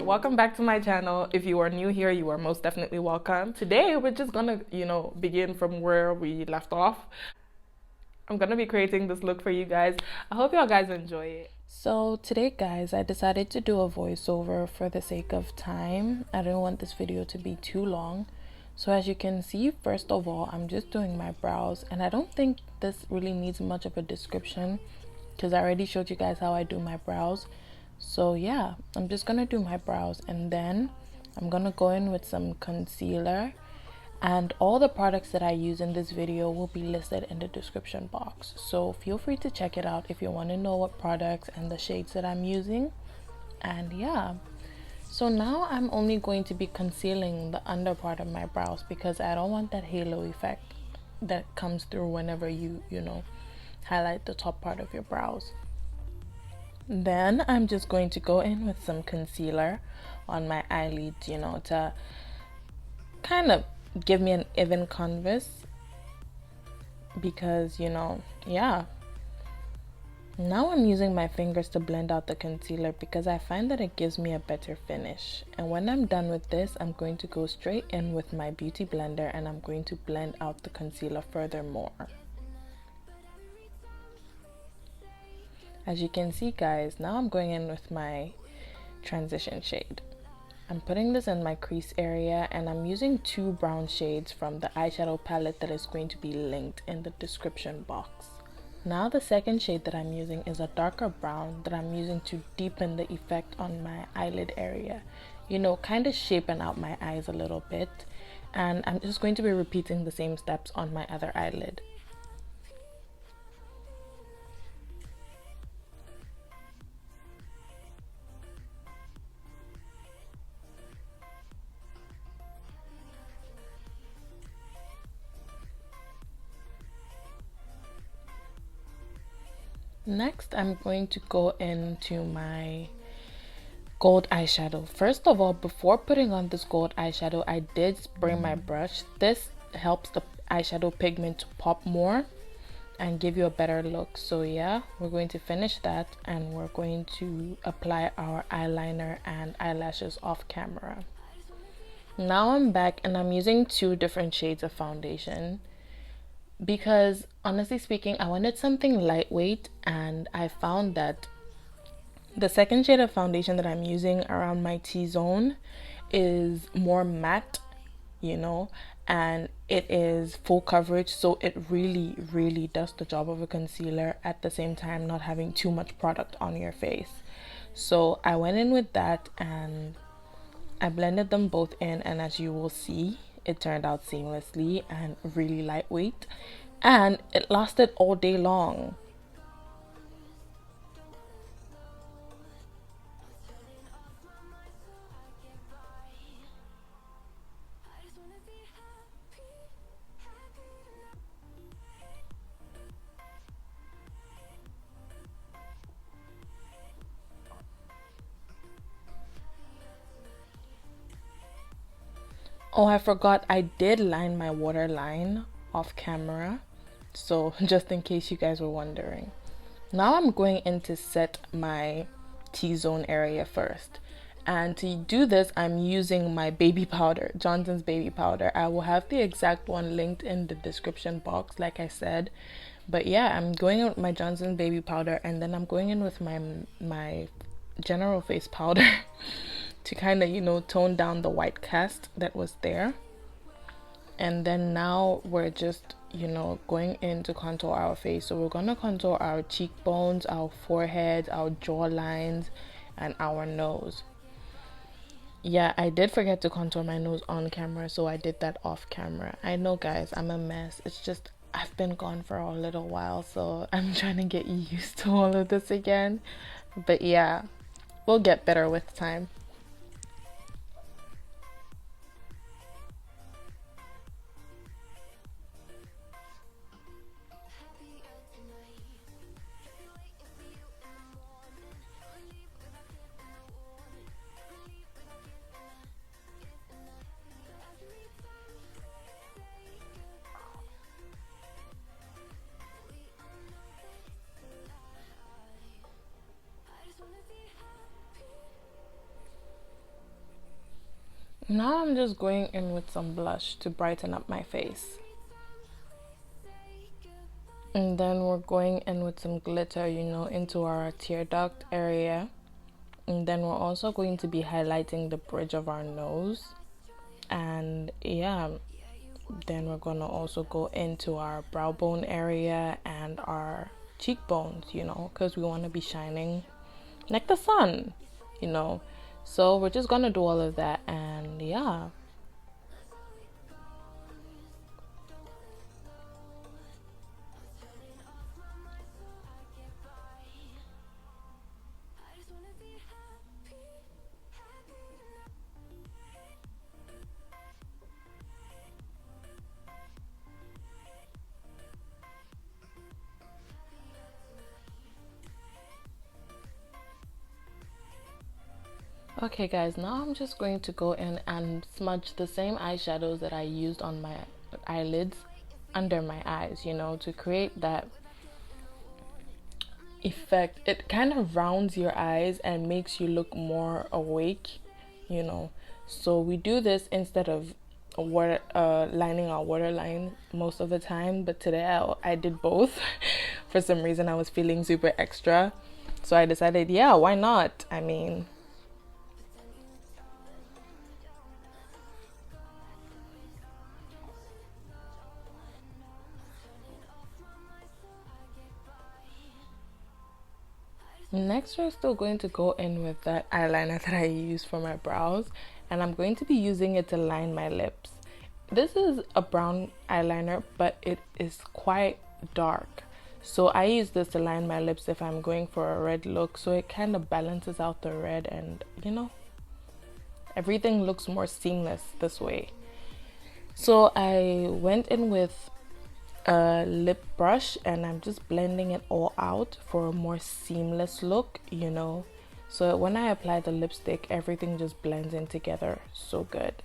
welcome back to my channel. If you are new here, you are most definitely welcome. Today we're just gonna begin from where we left off. I'm gonna be creating this look for you guys. I hope y'all guys enjoy it. So today guys, I decided to do a voiceover for the sake of time. I didn't want this video to be too long. So as you can see, first of all, I'm just doing my brows, and I don't think this really needs much of a description because I already showed you guys how I do my brows. So yeah, I'm just gonna do my brows, and then I'm gonna go in with some concealer, and all the products that I use in this video will be listed in the description box, so feel free to check it out if you want to know what products and the shades that I'm using. And yeah, so now I'm only going to be concealing the under part of my brows because I don't want that halo effect that comes through whenever you highlight the top part of your brows. Then I'm just going to go in with some concealer on my eyelids, to kind of give me an even canvas, because yeah. Now I'm using my fingers to blend out the concealer because I find that it gives me a better finish. And when I'm done with this, I'm going to go straight in with my beauty blender and I'm going to blend out the concealer furthermore. As you can see guys, now I'm going in with my transition shade. I'm putting this in my crease area, and I'm using two brown shades from the eyeshadow palette that is going to be linked in the description box. Now the second shade that I'm using is a darker brown that I'm using to deepen the effect on my eyelid area. Kind of shapen out my eyes a little bit. And I'm just going to be repeating the same steps on my other eyelid. Next, I'm going to go into my gold eyeshadow. First of all, before putting on this gold eyeshadow, I did spray my brush. This helps the eyeshadow pigment to pop more and give you a better look. So yeah, we're going to finish that, and we're going to apply our eyeliner and eyelashes off camera. Now I'm back, and I'm using two different shades of foundation because honestly speaking, I wanted something lightweight, and I found that the second shade of foundation that I'm using around my T-zone is more matte, and it is full coverage, so it really does the job of a concealer at the same time not having too much product on your face. So I went in with that and I blended them both in, and as you will see, it turned out seamlessly and really lightweight, and it lasted all day long. Oh, I forgot, I did line my waterline off camera, so just in case you guys were wondering. Now I'm going in to set my T-zone area first. And to do this, I'm using my baby powder, Johnson's baby powder. I will have the exact one linked in the description box, like I said. But yeah, I'm going in with my Johnson's baby powder, and then I'm going in with my general face powder to kind of tone down the white cast that was there. And then now we're just going in to contour our face. So we're gonna contour our cheekbones, our forehead, our jaw lines, and our nose. Yeah, I did forget to contour my nose on camera, so I did that off camera. I know guys, I'm a mess. It's just I've been gone for a little while, so I'm trying to get used to all of this again. But yeah, we'll get better with time. Now I'm just going in with some blush to brighten up my face. And then we're going in with some glitter, you know, into our tear duct area. And then we're also going to be highlighting the bridge of our nose. And yeah, then we're going to also go into our brow bone area and our cheekbones, you know, because we want to be shining like the sun, you know. So we're just going to do all of that, and yeah. Okay guys, now I'm just going to go in and smudge the same eyeshadows that I used on my eyelids under my eyes, you know, to create that effect. It kind of rounds your eyes and makes you look more awake, you know. So we do this instead of lining our waterline most of the time, but today I did both. For some reason I was feeling super extra, so I decided, yeah, why not? I mean, next we're still going to go in with that eyeliner that I used for my brows, and I'm going to be using it to line my lips. This is a brown eyeliner, but it is quite dark, so I use this to line my lips if I'm going for a red look, so it kind of balances out the red, and you know, everything looks more seamless this way. So I went in with a lip brush and I'm just blending it all out for a more seamless look, you know. So when I apply the lipstick, everything just blends in together so good.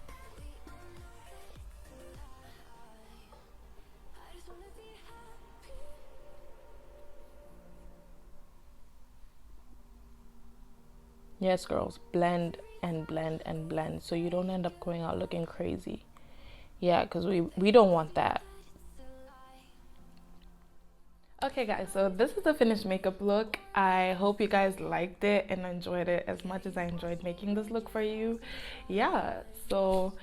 Yes girls, blend and blend and blend so you don't end up going out looking crazy. Yeah, because we don't want that. Okay guys, so this is the finished makeup look. I hope you guys liked it and enjoyed it as much as I enjoyed making this look for you. Yeah, so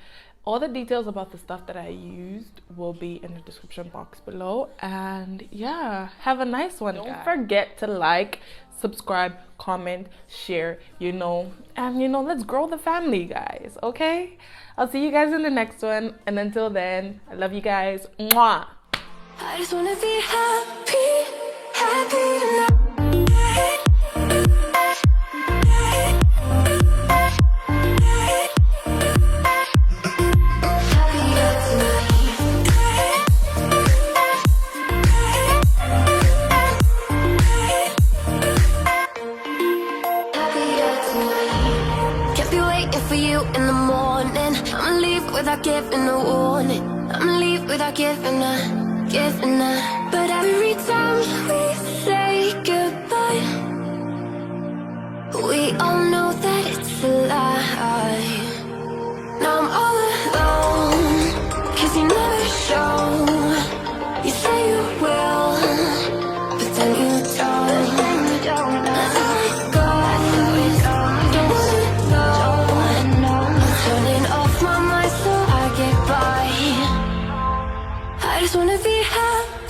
all the details about the stuff that I used will be in the description box below. And yeah, have a nice one. Don't forget to like, subscribe, comment, share, you know, and you know, let's grow the family, guys, okay? I'll see you guys in the next one, and until then, I love you guys. Mwah! I just wanna be happy, happy tonight. For you in the morning, I'ma leave without giving a warning. I'ma leave without giving a. But every time we say goodbye, we all know that it's a lie. Now I'm all alone, 'cause you never show. You say you will, but then you don't. I just wanna be happy.